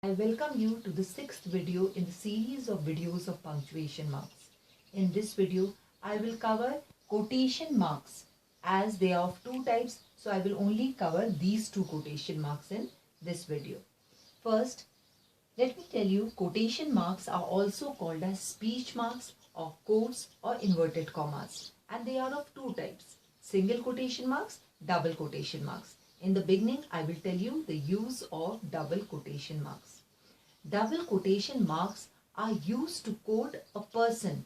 I welcome you to the sixth video in the series of videos of punctuation marks. In this video, I will cover quotation marks as they are of two types. So I will only cover these two quotation marks in this video. First, let me tell you quotation marks are also called as speech marks or quotes or inverted commas. And they are of two types, single quotation marks, double quotation marks. In the beginning, I will tell you the use of double quotation marks. Double quotation marks are used to quote a person,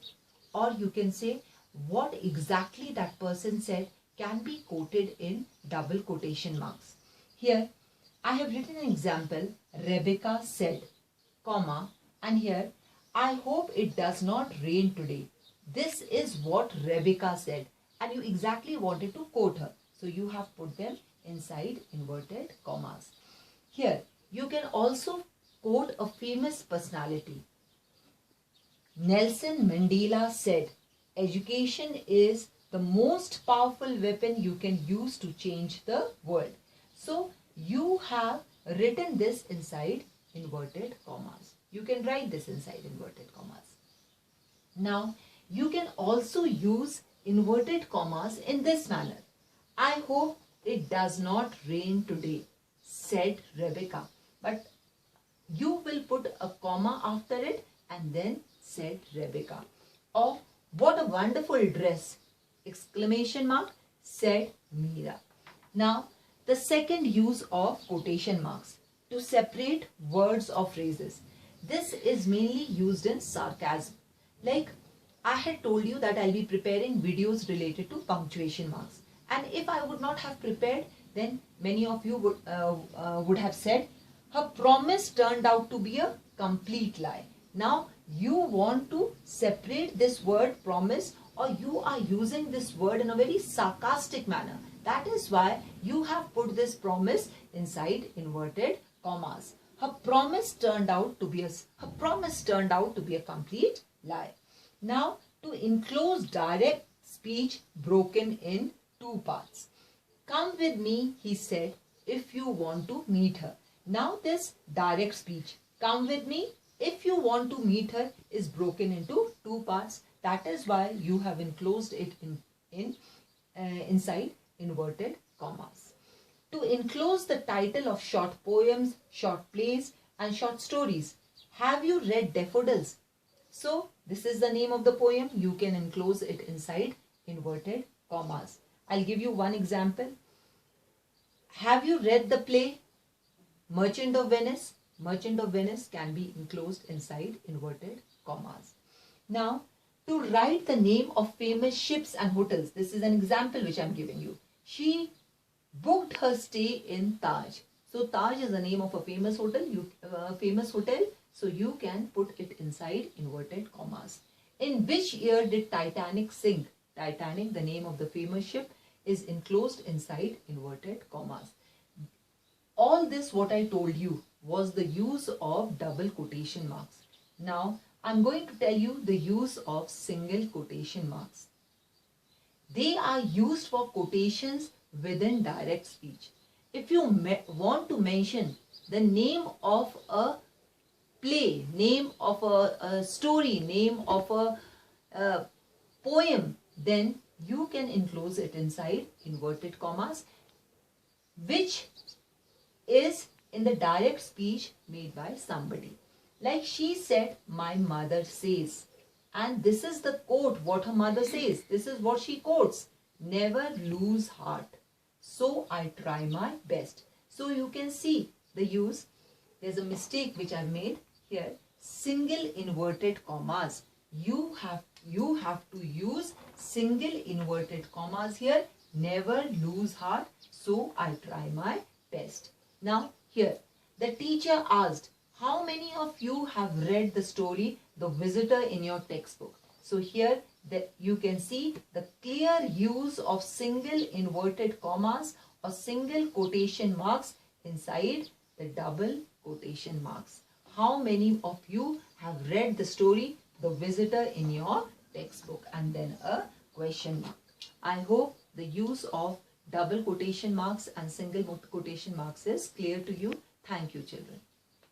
or you can say what exactly that person said can be quoted in double quotation marks. Here, I have written an example, Rebecca said, comma, and here, I hope it does not rain today. This is what Rebecca said, and you exactly wanted to quote her. So you have put them inside inverted commas. Here, you can also quote a famous personality. Nelson Mandela said, education is the most powerful weapon you can use to change the world. So, you have written this inside inverted commas. You can write this inside inverted commas. Now, you can also use inverted commas in this manner. I hope it does not rain today, said Rebecca. But you will put a comma after it and then said Rebecca. Or what a wonderful dress, exclamation mark, said Meera. Now, the second use of quotation marks to separate words or phrases. This is mainly used in sarcasm. Like I had told you that I'll be preparing videos related to punctuation marks. And if I would not have prepared, then many of you would have said, her promise turned out to be a complete lie. Now, you want to separate this word promise, or you are using this word in a very sarcastic manner. That is why you have put this promise inside inverted commas. Her promise turned out to be a complete lie. Now, to enclose direct speech broken in two parts. Come with me, he said, if you want to meet her. Now this direct speech, come with me, if you want to meet her, is broken into two parts. That is why you have enclosed it inside inverted commas. To enclose the title of short poems, short plays and short stories. Have you read Daffodils? So this is the name of the poem. You can enclose it inside inverted commas. I'll give you one example. Have you read the play Merchant of Venice? Merchant of Venice can be enclosed inside inverted commas. Now, to write the name of famous ships and hotels. This is an example which I'm giving you. She booked her stay in Taj. So Taj is the name of a famous hotel. So you can put it inside inverted commas. In which year did Titanic sink? Titanic, the name of the famous ship, is enclosed inside inverted commas. All this what I told you was the use of double quotation marks. Now, I'm going to tell you the use of single quotation marks. They are used for quotations within direct speech. If you want to mention the name of a play, name of a story, name of a poem, then you can enclose it inside inverted commas, which is in the direct speech made by somebody. Like she said, my mother says. And this is the quote, what her mother says. This is what she quotes. Never lose heart. So I try my best. So you can see the use. There's a mistake which I made here. Single inverted commas. You have to use single inverted commas here. Never lose heart. So I try my best. Now here, the teacher asked, how many of you have read the story The Visitor in your textbook? So here you can see the clear use of single inverted commas or single quotation marks inside the double quotation marks. How many of you have read the story The Visitor in your textbook? And then a question mark. I hope the use of double quotation marks and single quotation marks is clear to you. Thank you, children.